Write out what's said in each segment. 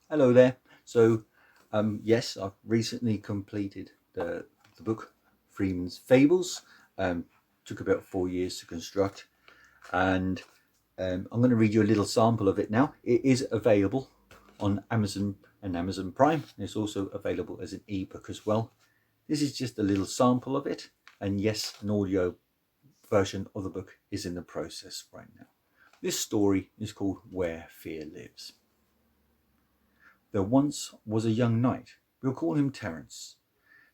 Hello there. So, yes, I've recently completed the book Freeman's Fables. Took about 4 years to construct, and I'm going to read you a little sample of it now. It is available on Amazon and Amazon Prime. It's also available as an ebook as well. This is just a little sample of it, and yes, an audio version of the book is in the process right now. This story is called Where Fear Lives. There once was a young knight. We'll call him Terence.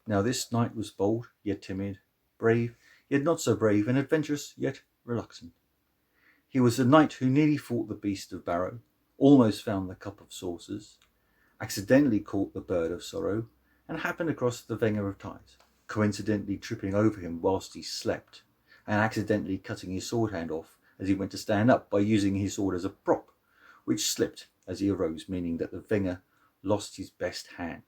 Now this knight was bold, yet timid, brave, yet not so brave, and adventurous, yet reluctant. He was the knight who nearly fought the beast of Barrow, almost found the cup of saucers, accidentally caught the bird of sorrow, and happened across the Wenger of ties, coincidentally tripping over him whilst he slept, and accidentally cutting his sword hand off as he went to stand up by using his sword as a prop, which slipped as he arose, meaning that the Wenger lost his best hand.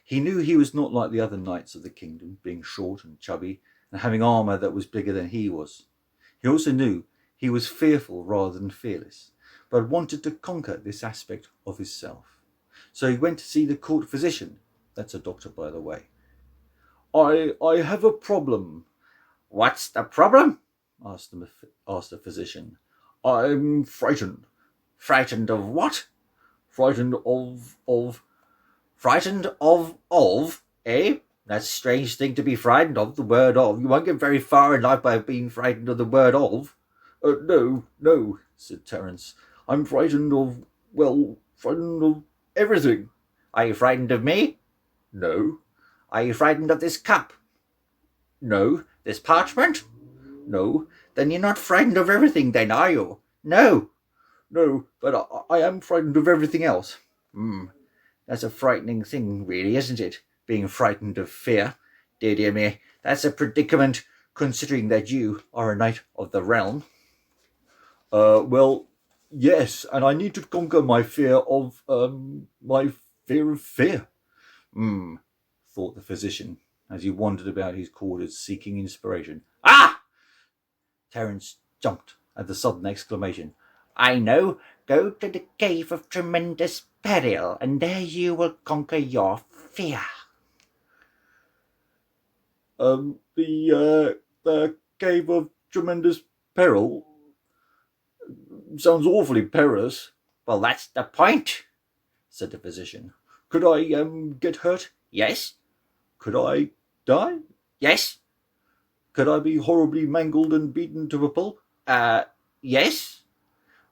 He knew he was not like the other knights of the kingdom, being short and chubby and having armour that was bigger than he was. He also knew he was fearful rather than fearless, but wanted to conquer this aspect of himself. So he went to see the court physician. That's a doctor, by the way. I have a problem. What's the problem? asked the physician. I'm frightened. Frightened of what? Frightened frightened of, eh? That's a strange thing to be frightened of, the word of. You won't get very far in life by being frightened of the word of. No, said Terence. I'm frightened of, frightened of everything. Are you frightened of me? No. Are you frightened of this cup? No. This parchment? No. Then you're not frightened of everything then, are you? No. No, but I am frightened of everything else. That's a frightening thing, really, isn't it? Being frightened of fear. Dear me, that's a predicament, considering that you are a knight of the realm. Well, yes, and I need to conquer my fear of fear. Thought the physician, as he wandered about his quarters seeking inspiration. Ah! Terence jumped at the sudden exclamation. I know. Go to the cave of tremendous peril, and there you will conquer your fear. The cave of tremendous peril sounds awfully perilous. Well, that's the point, said the physician. Could I get hurt? Yes. Could I die? Yes. Could I be horribly mangled and beaten to a pulp? Yes.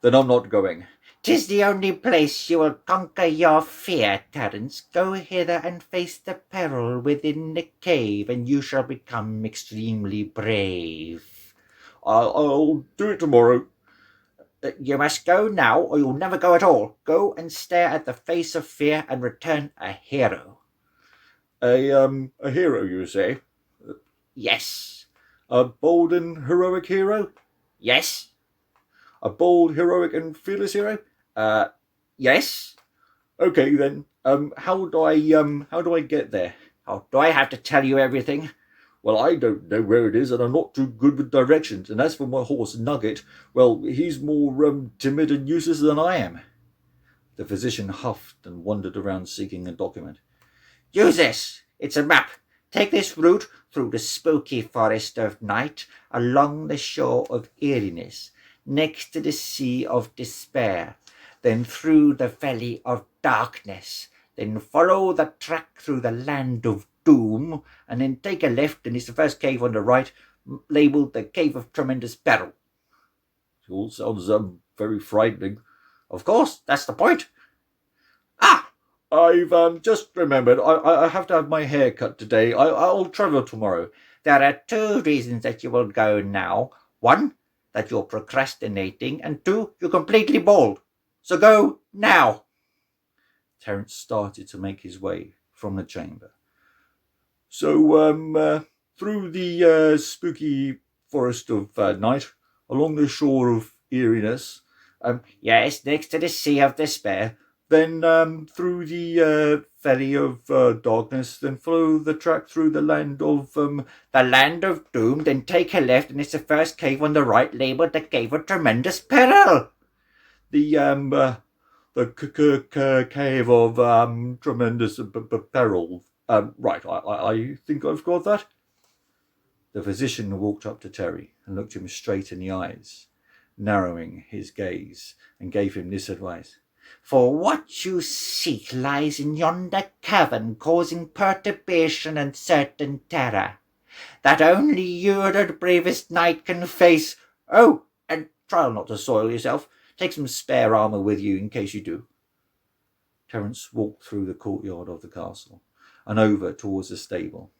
Then I'm not going. 'Tis the only place you will conquer your fear, Terence. Go hither and face the peril within the cave, and you shall become extremely brave. I'll do it tomorrow. You must go now, or you'll never go at all. Go and stare at the face of fear and return a hero. A hero, you say? Yes. A bold and heroic hero? Yes. A bold, heroic, and fearless hero? Yes. Okay then. How do I get there? Oh, do I have to tell you everything? Well, I don't know where it is, and I'm not too good with directions. And as for my horse Nugget, well, he's more timid and useless than I am. The physician huffed and wandered around seeking a document. Use this. It's a map. Take this route through the spooky forest of night, along the shore of eeriness, next to the sea of despair, then through the valley of darkness, then follow the track through the land of doom, and then take a left, and it's the first cave on the right, labelled the Cave of Tremendous Peril. It all sounds very frightening. Of course, that's the point. Ah! I've just remembered, I have to have my hair cut today. I'll travel tomorrow. There are 2 reasons that you will go now. 1, that you're procrastinating, and 2, you're completely bald. So go now. Terence started to make his way from the chamber. So, through the spooky forest of night, along the shore of eeriness. Yes, next to the sea of despair. Then through the valley of darkness, then follow the track through the land of doom, then take a left, and it's the first cave on the right, labelled the Cave of Tremendous Peril. The The cave of tremendous peril. Right, I think I've got that. The physician walked up to Terry and looked him straight in the eyes, narrowing his gaze, and gave him this advice. For what you seek lies in yonder cavern, causing perturbation and certain terror, that only you, the bravest knight, can face. Oh, and try not to soil yourself. Take some spare armour with you in case you do. Terence walked through the courtyard of the castle and over towards the stable.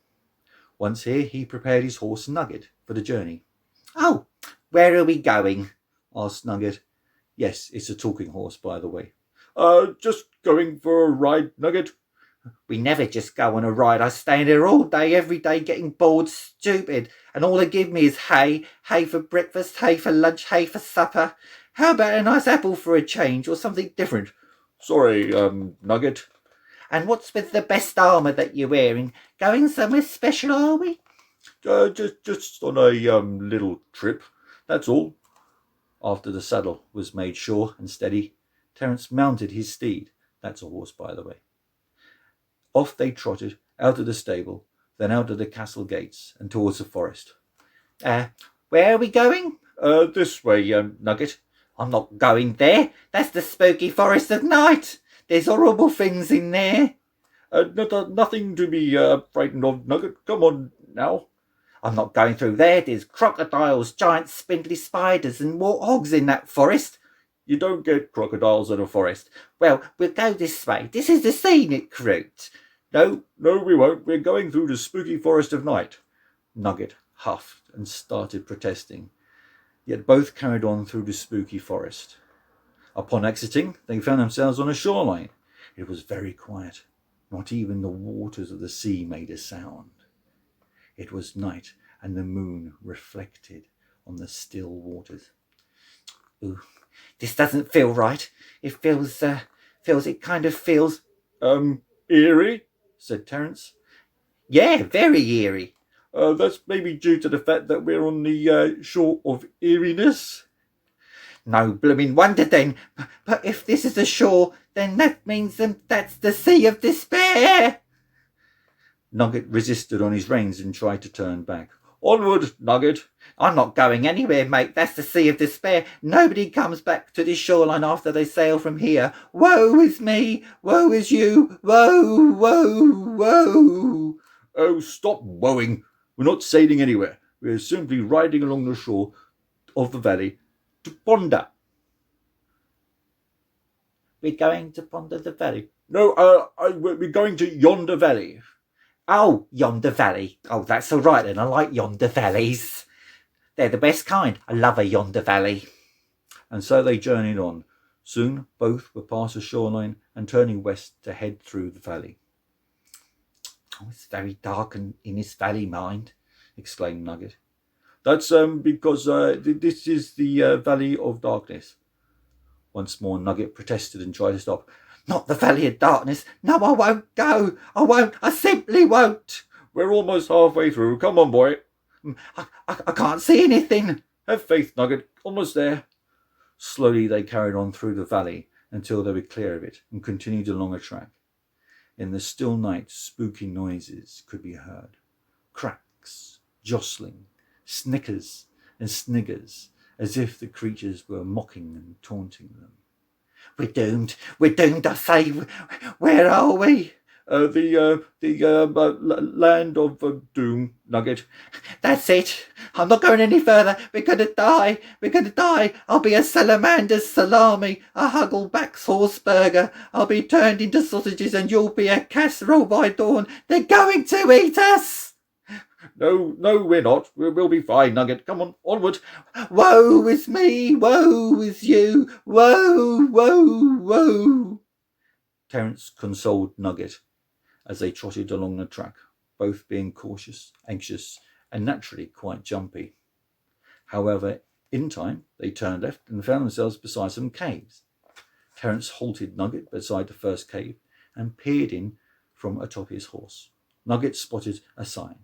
Once here, he prepared his horse Nugget for the journey. Oh, where are we going? Asked Nugget. Yes, it's a talking horse, by the way. Just going for a ride, Nugget. We never just go on a ride. I stand here all day, every day, getting bored stupid, and all they give me is hay. Hay for breakfast, hay for lunch, hay for supper. How about a nice apple for a change, or something different? Sorry, Nugget. And what's with the best armour that you're wearing? Going somewhere special, are we? Just on a little trip, that's all. After the saddle was made sure and steady, Terence mounted his steed. That's a horse, by the way. Off they trotted, out of the stable, then out of the castle gates and towards the forest. Where are we going? This way, Nugget. I'm not going there. That's the spooky forest of night. There's horrible things in there. Nothing to be frightened of, Nugget. Come on now. I'm not going through there. There's crocodiles, giant spindly spiders and warthogs in that forest. You don't get crocodiles in a forest. Well, we'll go this way. This is the scenic route. No, we won't. We're going through the spooky forest of night. Nugget huffed and started protesting. Yet both carried on through the spooky forest. Upon exiting, they found themselves on a shoreline. It was very quiet. Not even the waters of the sea made a sound. It was night, and the moon reflected on the still waters. Ooh, this doesn't feel right. It feels, eerie, said Terence. Yeah, very eerie. That's maybe due to the fact that we're on the shore of eeriness. No blooming wonder then. But if this is the shore, then that means that's the Sea of Despair. Nugget resisted on his reins and tried to turn back. Onward, Nugget. I'm not going anywhere, mate. That's the Sea of Despair. Nobody comes back to this shoreline after they sail from here. Woe is me. Woe is you. Woe, woe, woe. Oh, stop woeing. We're not sailing anywhere. We're simply riding along the shore of the valley to Ponder. We're going to Ponder the Valley? No, we're going to Yonder Valley. Oh, Yonder Valley. Oh, that's all right then. I like Yonder Valleys. They're the best kind. I love a Yonder Valley. And so they journeyed on. Soon both were past the shoreline and turning west to head through the valley. Oh, it's very dark in this valley, mind, exclaimed Nugget. That's because this is the Valley of Darkness. Once more Nugget protested and tried to stop. Not the Valley of Darkness. No, I won't go. I won't. I simply won't. We're almost halfway through. Come on, boy. I can't see anything. Have faith, Nugget. Almost there. Slowly they carried on through the valley until they were clear of it and continued along a track. In the still night, spooky noises could be heard. Cracks, jostling, snickers and sniggers, as if the creatures were mocking and taunting them. We're doomed, I say. Where are we? The land of doom, Nugget. That's it. I'm not going any further. We're going to die. I'll be a salamander's salami, a huggleback's horse burger. I'll be turned into sausages and you'll be a casserole by dawn. They're going to eat us. No, we're not. We'll be fine, Nugget. Come on, onward. Woe is me. Woe is you. Woe, woe, woe. Terence consoled Nugget as they trotted along the track, both being cautious, anxious, and naturally quite jumpy. However, in time, they turned left and found themselves beside some caves. Terence halted Nugget beside the first cave and peered in from atop his horse. Nugget spotted a sign.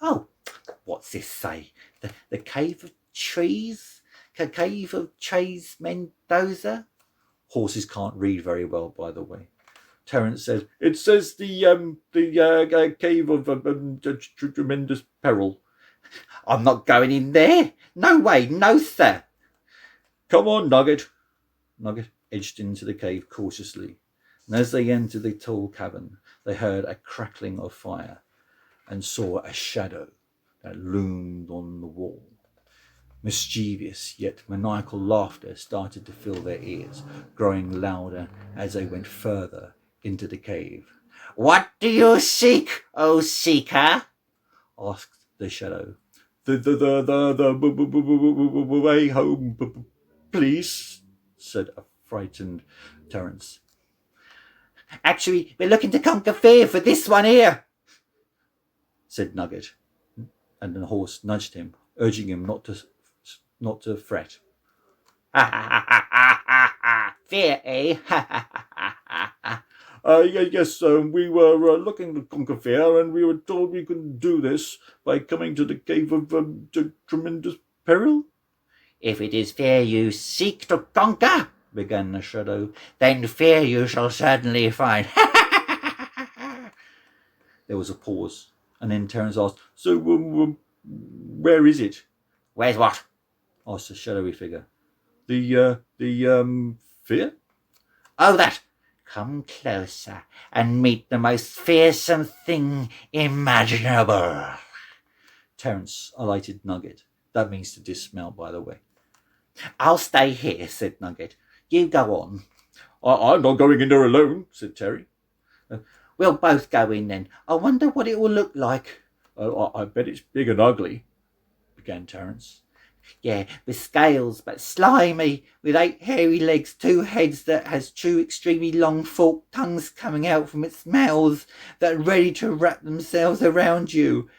Oh, what's this say? The Cave of Trees? Cave of Trees Mendoza? Horses can't read very well, by the way. Terence said, "It says the cave of tremendous peril." "I'm not going in there. No way, no sir." "Come on, Nugget." Nugget edged into the cave cautiously, and as they entered the tall cavern, they heard a crackling of fire and saw a shadow that loomed on the wall. Mischievous yet maniacal laughter started to fill their ears, growing louder as they went further into the cave. "What do you seek, O seeker?" asked the shadow. The way home, please," said a frightened Terence. "Actually, we're looking to conquer fear for this one here," said Nugget, and the horse nudged him, urging him not to fret. "Ha ha ha ha ha ha! Fear, eh? Ha ha ha ha ha! Yes, we were looking to conquer fear, and we were told we could do this by coming to the cave of tremendous peril." "If it is fear you seek to conquer," began the shadow, "then fear you shall certainly find." There was a pause, and then Terence asked, "So, where is it?" "Where's what?" asked the shadowy figure. The fear?" "Oh, that. Come closer and meet the most fearsome thing imaginable." Terence alighted Nugget. That means to dismount, by the way. "I'll stay here," said Nugget. "You go on." I'm not going in there alone," said Terry. "We'll both go in then. I wonder what it will look like." I bet it's big and ugly," began Terence. "Yeah, with scales, but slimy, with 8 hairy legs, 2 heads that has 2 extremely long forked tongues coming out from its mouths that are ready to wrap themselves around you.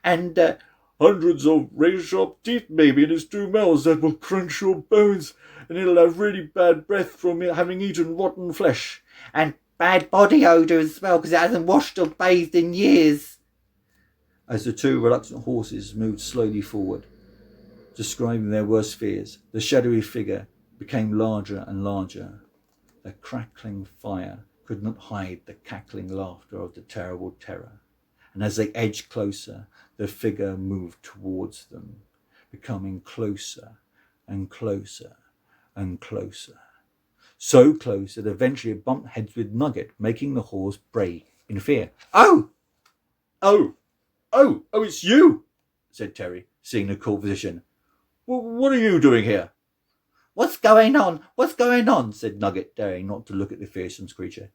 And hundreds of razor-sharp teeth maybe in its 2 mouths that will crunch your bones, and it'll have really bad breath from having eaten rotten flesh. And bad body odour as well, because it hasn't washed or bathed in years." As the 2 reluctant horses moved slowly forward, describing their worst fears, the shadowy figure became larger and larger. The crackling fire could not hide the cackling laughter of the terrible terror, and as they edged closer, the figure moved towards them, becoming closer and closer and closer. So close that eventually it bumped heads with Nugget, making the horse bray in fear. "Oh! Oh! Oh! Oh, it's you!" said Terry, seeing the court physician. "What are you doing here?" What's going on? What's going on?" said Nugget, daring not to look at the fearsome creature.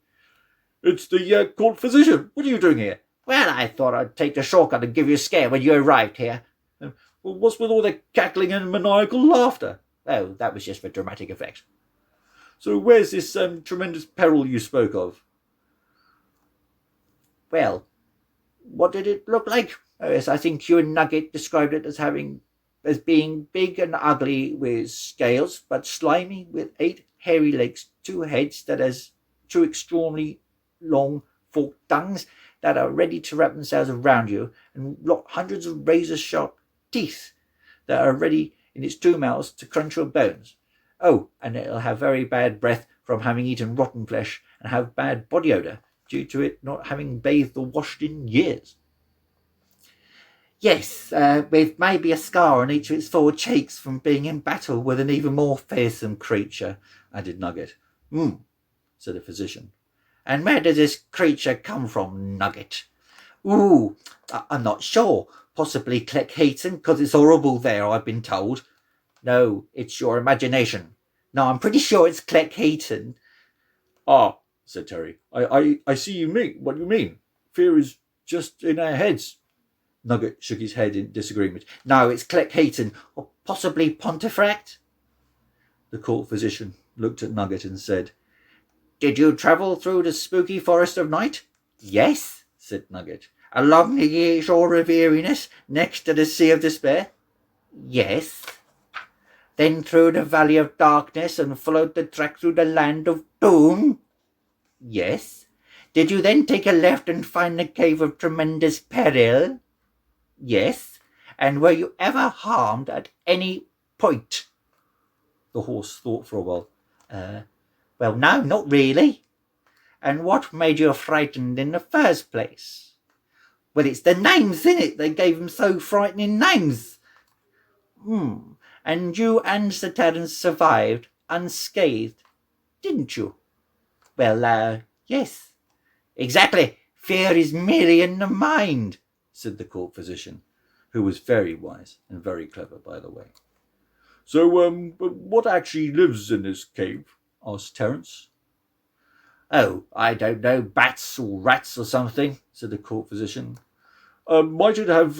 "It's the court physician. What are you doing here?" "Well, I thought I'd take the shortcut and give you a scare when you arrived here." "Well, what's with all the cackling and maniacal laughter?" "Oh, that was just for dramatic effect." "So where's this tremendous peril you spoke of?" "Well, what did it look like?" "Oh, yes, I think you and Nugget described it as being big and ugly with scales, but slimy with 8 hairy legs, 2 heads that has 2 extremely long forked tongues that are ready to wrap themselves around you, and hundreds of razor-sharp teeth that are ready in its 2 mouths to crunch your bones. Oh, and it'll have very bad breath from having eaten rotten flesh, and have bad body odour due to it not having bathed or washed in years." "Yes, with maybe a scar on each of its 4 cheeks from being in battle with an even more fearsome creature," added Nugget. Said the physician. "And where does this creature come from, Nugget?" "Ooh, I'm not sure. Possibly Cleckheaton, because it's horrible there, I've been told." "No, it's your imagination." "No, I'm pretty sure it's Cleckheaton." "Ah," said Terry. I see what you mean. Fear is just in our heads." Nugget shook his head in disagreement. "No, it's Cleckheaton, or possibly Pontefract." The court physician looked at Nugget and said, "Did you travel through the spooky forest of night?" "Yes," said Nugget. "Along the shore of Eeriness, next to the Sea of Despair?" "Yes." "Then through the Valley of Darkness and followed the track through the Land of Doom?" "Yes." "Did you then take a left and find the Cave of Tremendous Peril?" "Yes." "And were you ever harmed at any point?" The horse thought for a while. Well, no, not really. And what made you frightened in the first place? Well, it's the names, innit? They gave them so frightening names. And you and Sir Terence survived unscathed, didn't you? Well, yes. Exactly. Fear is merely in the mind, said the court physician, who was very wise and very clever, by the way. So, but what actually lives in this cave? Asked Terence. Oh, I don't know, bats or rats or something, said the court physician. Might it have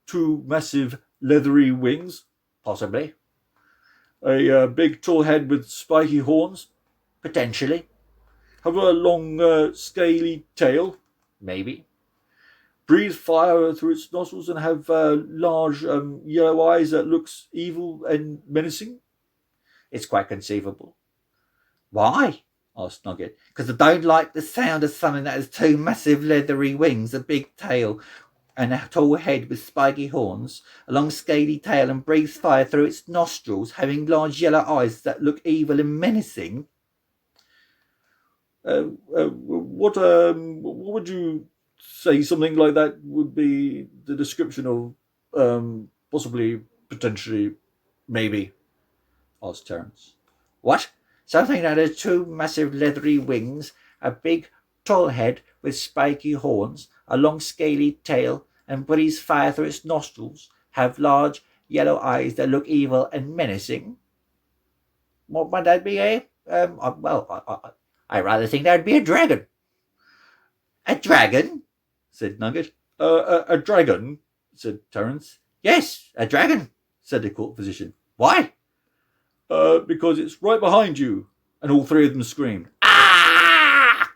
two massive leathery wings? Possibly. A big tall head with spiky horns? Potentially. Have a long scaly tail? Maybe. Breathe fire through its nostrils and have large yellow eyes that looks evil and menacing? It's quite conceivable. Why? Asked Nugget. Because I don't like the sound of something that has two massive leathery wings, a big tail, and a tall head with spiky horns, a long scaly tail, and breathes fire through its nostrils, having large yellow eyes that look evil and menacing. What would you say something like that would be the description of possibly, potentially, maybe? Asked Terence. What? Something that has two massive leathery wings, a big tall head with spiky horns, a long scaly tail, and breathes fire through its nostrils, have large yellow eyes that look evil and menacing? What might that be, eh? I rather think that would be a dragon. A dragon? Said Nugget. A dragon? Said Terence. Yes, a dragon, said the court physician. Why? Because it's right behind you. And all three of them screamed. Ah!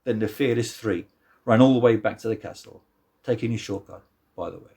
Then the fearless three ran all the way back to the castle, taking a shortcut, by the way.